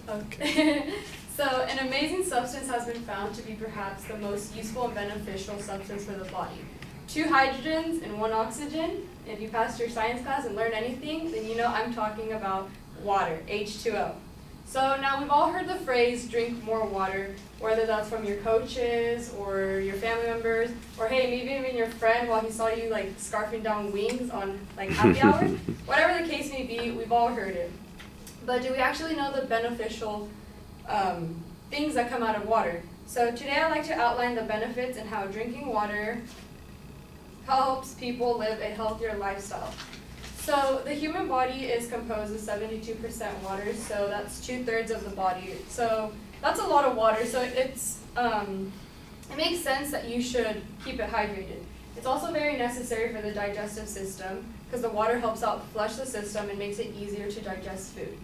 Okay. So an amazing substance has been found to be perhaps the most useful and beneficial substance for the body. 2 hydrogens and 1 oxygen. If you passed your science class and learned anything, then you know I'm talking about water, H2O. So now we've all heard the phrase, drink more water, whether that's from your coaches or your family members, or hey, maybe even your friend while he saw you like scarfing down wings on like happy hour. Whatever the case may be, we've all heard it. But do we actually know the beneficial things that come out of water? So today I'd like to outline the benefits and how drinking water helps people live a healthier lifestyle. So the human body is composed of 72% water, so that's 2/3 of the body. So that's a lot of water, so it makes sense that you should keep it hydrated. It's also very necessary for the digestive system because the water helps out flush the system and makes it easier to digest food.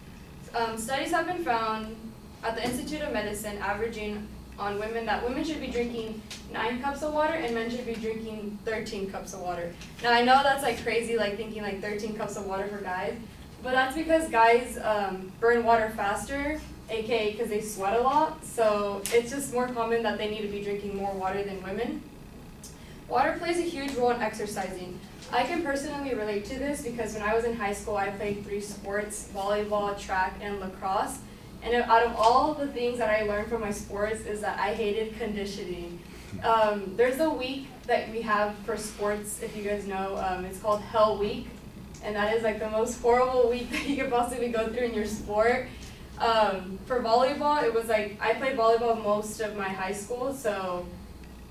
Studies have been found at the Institute of Medicine averaging on women that women should be drinking 9 cups of water and men should be drinking 13 cups of water. Now I know that's like crazy, like thinking like 13 cups of water for guys, but that's because guys burn water faster, aka because they sweat a lot, so it's just more common that they need to be drinking more water than women. Water plays a huge role in exercising. I can personally relate to this because when I was in high school, I played 3 sports, volleyball, track, and lacrosse. And out of all the things that I learned from my sports is that I hated conditioning. There's a week that we have for sports, if you guys know, it's called Hell Week. And that is like the most horrible week that you could possibly go through in your sport. For volleyball, it was like, I played volleyball most of my high school, so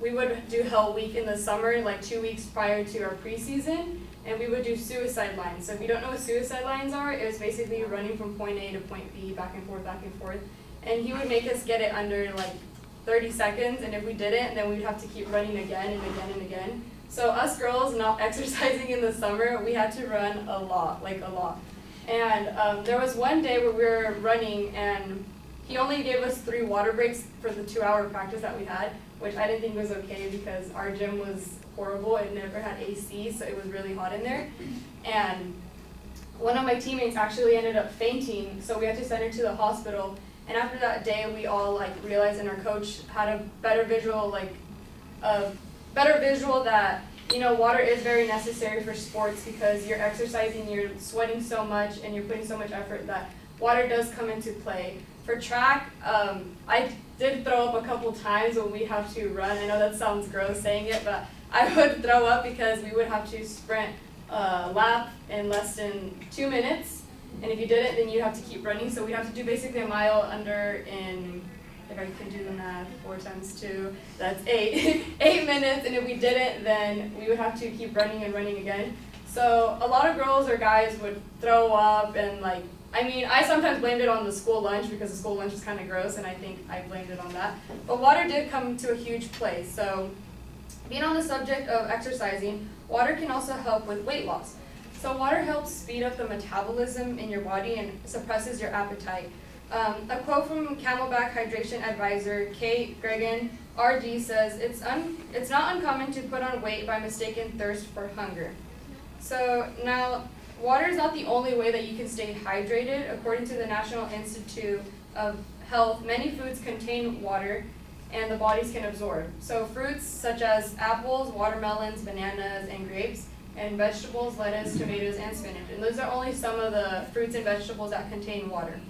we would do Hell Week in the summer, like 2 weeks prior to our preseason, and we would do suicide lines. So if you don't know what suicide lines are, it was basically running from point A to point B, back and forth, and he would make us get it under like 30 seconds, and if we didn't, then we'd have to keep running again and again and again. So us girls not exercising in the summer, we had to run a lot, like a lot. And there was one day where we were running, and he only gave us 3 water breaks for the 2-hour practice that we had, which I didn't think was okay because our gym was horrible. It never had AC, so it was really hot in there. And one of my teammates actually ended up fainting, so we had to send her to the hospital. And after that day, we all like realized, and our coach had a better visual, that water is very necessary for sports because you're exercising, you're sweating so much, and you're putting so much effort that water does come into play. For track, I did throw up a couple times when we have to run. I know that sounds gross saying it, but I would throw up because we would have to sprint a lap in less than 2 minutes. And if you didn't, then you'd have to keep running. So we'd have to do basically a mile under in, if I can do the math, 4 times 2, that's 8. 8 minutes, and if we didn't, then we would have to keep running and running again. So a lot of girls or guys would throw up and I sometimes blamed it on the school lunch because the school lunch is kind of gross, and I think I blamed it on that. But water did come to a huge place. So being on the subject of exercising, water can also help with weight loss. So water helps speed up the metabolism in your body and suppresses your appetite. A quote from Camelback Hydration Advisor Kate Gregan, RD, says, it's not uncommon to put on weight by mistaken thirst for hunger. So now, water is not the only way that you can stay hydrated. According to the National Institute of Health, many foods contain water and the bodies can absorb. So fruits such as apples, watermelons, bananas, and grapes, and vegetables, lettuce, tomatoes, and spinach. And those are only some of the fruits and vegetables that contain water.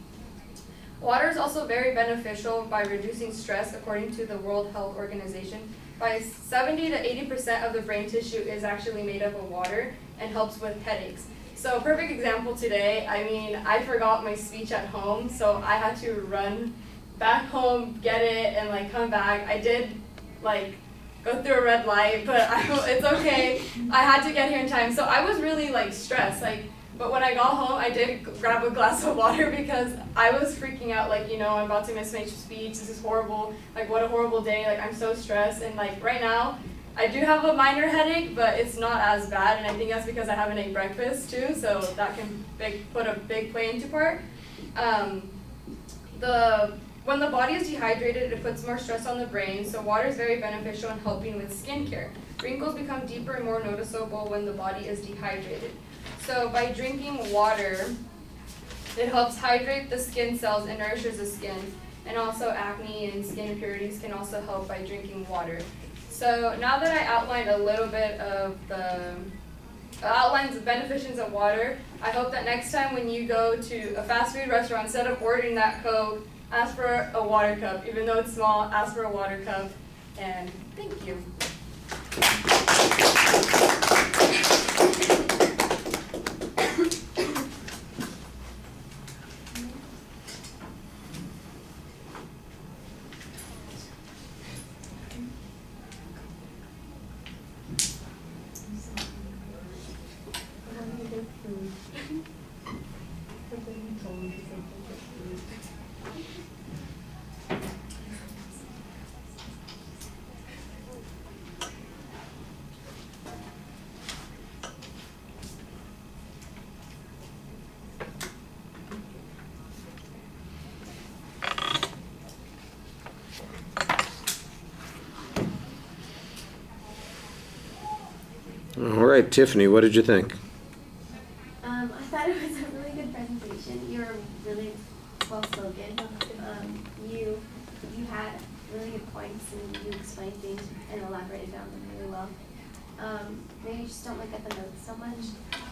Water is also very beneficial by reducing stress, according to the World Health Organization. By 70 to 80% of the brain tissue is actually made up of water and helps with headaches. So perfect example today, I forgot my speech at home, so I had to run back home, get it, and come back. I did go through a red light, but it's okay. I had to get here in time. So I was really stressed, but when I got home, I did grab a glass of water because I was freaking out, I'm about to miss my speech, this is horrible, what a horrible day, I'm so stressed, and right now, I do have a minor headache, but it's not as bad, and I think that's because I haven't ate breakfast too, so that can put a big play into part. When the body is dehydrated, it puts more stress on the brain, so water is very beneficial in helping with skincare. Wrinkles become deeper and more noticeable when the body is dehydrated. So by drinking water, It helps hydrate the skin cells and nourishes the skin. And also acne and skin impurities can also help by drinking water. So now that I outlined a little bit of the outlines of beneficence of water, I hope that next time when you go to a fast food restaurant, instead of ordering that Coke, ask for a water cup. Even though it's small, ask for a water cup. And thank you. All right, Tiffany, what did you think? I thought it was a really good presentation. You were really well spoken. You had really good points and you explained things and elaborated on them really well. Maybe you just don't look at the notes so much.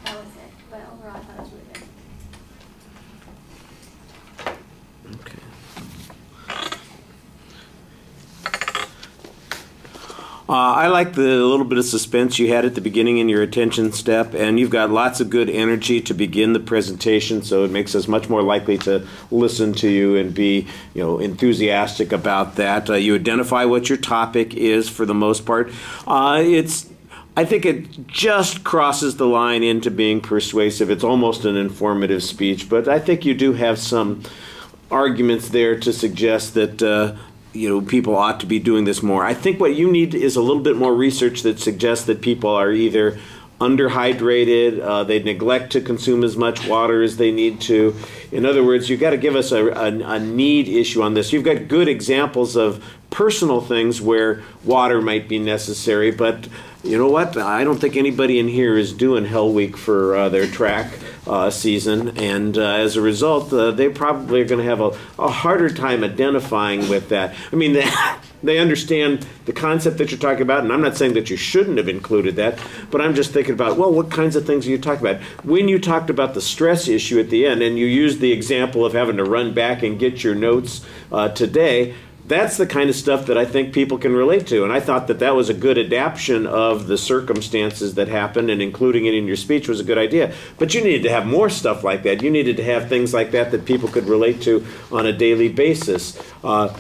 That was it. But overall, I thought it was really good. Okay. I like the little bit of suspense you had at the beginning in your attention step, and you've got lots of good energy to begin the presentation, so it makes us much more likely to listen to you and be, enthusiastic about that. You identify what your topic is for the most part. I think it just crosses the line into being persuasive. It's almost an informative speech, but I think you do have some arguments there to suggest that people ought to be doing this more. I think what you need is a little bit more research that suggests that people are either underhydrated, they neglect to consume as much water as they need to. In other words, you've got to give us a need issue on this. You've got good examples of personal things where water might be necessary, but you know what? I don't think anybody in here is doing Hell Week for their track season, and as a result, they probably are going to have a harder time identifying with that. I mean, they understand the concept that you're talking about, and I'm not saying that you shouldn't have included that, but I'm just thinking about, well, what kinds of things are you talking about? When you talked about the stress issue at the end, and you used the example of having to run back and get your notes today, that's the kind of stuff that I think people can relate to. And I thought that that was a good adaptation of the circumstances that happened, and including it in your speech was a good idea. But you needed to have more stuff like that. You needed to have things like that that people could relate to on a daily basis. That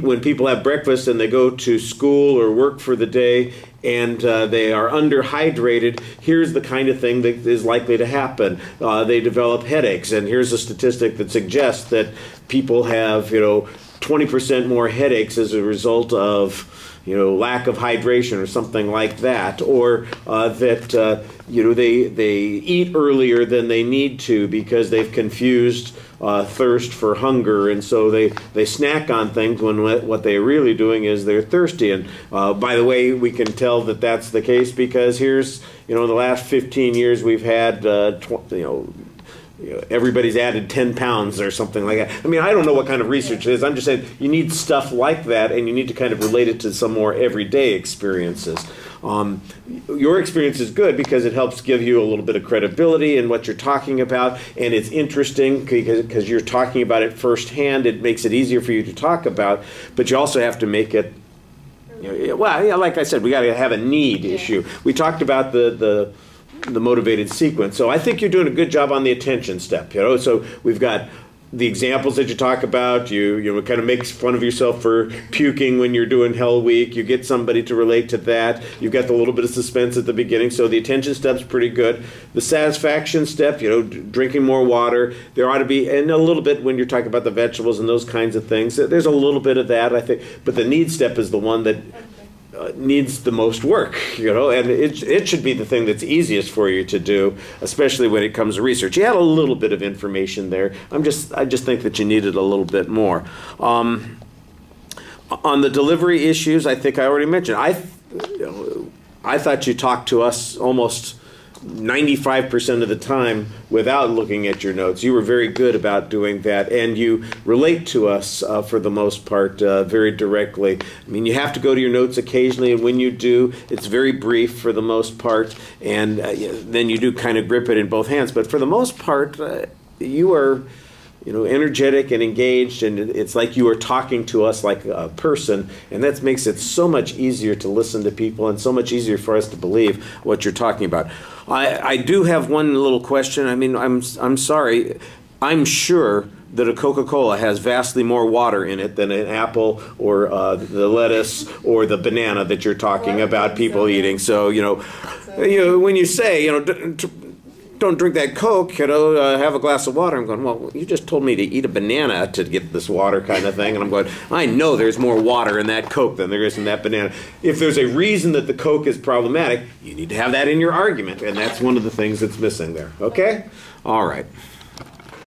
when people have breakfast and they go to school or work for the day and they are underhydrated, here's the kind of thing that is likely to happen. They develop headaches, and here's a statistic that suggests that people have, 20% more headaches as a result of lack of hydration or something like that, or that they eat earlier than they need to because they've confused thirst for hunger, and so they snack on things when what they're really doing is they're thirsty. And by the way, we can tell that that's the case because here's in the last 15 years we've had everybody's added 10 pounds or something like that. I mean, I don't know what kind of research it is. I'm just saying you need stuff like that, and you need to kind of relate it to some more everyday experiences. Your experience is good because it helps give you a little bit of credibility in what you're talking about, and it's interesting because you're talking about it firsthand. It makes it easier for you to talk about, but you also have to make it, like I said, we got to have a need issue. We talked about the motivated sequence. So I think you're doing a good job on the attention step. So we've got the examples that you talk about. You kind of make fun of yourself for puking when you're doing Hell Week. You get somebody to relate to that. You've got the little bit of suspense at the beginning. So the attention step's pretty good. The satisfaction step, drinking more water. There ought to be, and a little bit when you're talking about the vegetables and those kinds of things. There's a little bit of that, I think. But the need step is the one that needs the most work, and it should be the thing that's easiest for you to do, especially when it comes to research. You had a little bit of information there. I just think that you needed a little bit more. On the delivery issues, I think I already mentioned. I thought you talked to us almost 95% of the time without looking at your notes. You were very good about doing that, and you relate to us for the most part very directly. I mean, you have to go to your notes occasionally, and when you do, it's very brief for the most part, and then you do kind of grip it in both hands. But for the most part, you are energetic and engaged, and it's like you are talking to us like a person, and that makes it so much easier to listen to people and so much easier for us to believe what you're talking about. I do have one little question. I mean, I'm sorry. I'm sure that a Coca-Cola has vastly more water in it than an apple or the lettuce or the banana that you're talking about people eating. So, when you say, don't drink that Coke, have a glass of water. I'm going, well, you just told me to eat a banana to get this water kind of thing. And I'm going, I know there's more water in that Coke than there is in that banana. If there's a reason that the Coke is problematic, you need to have that in your argument. And that's one of the things that's missing there. Okay? All right.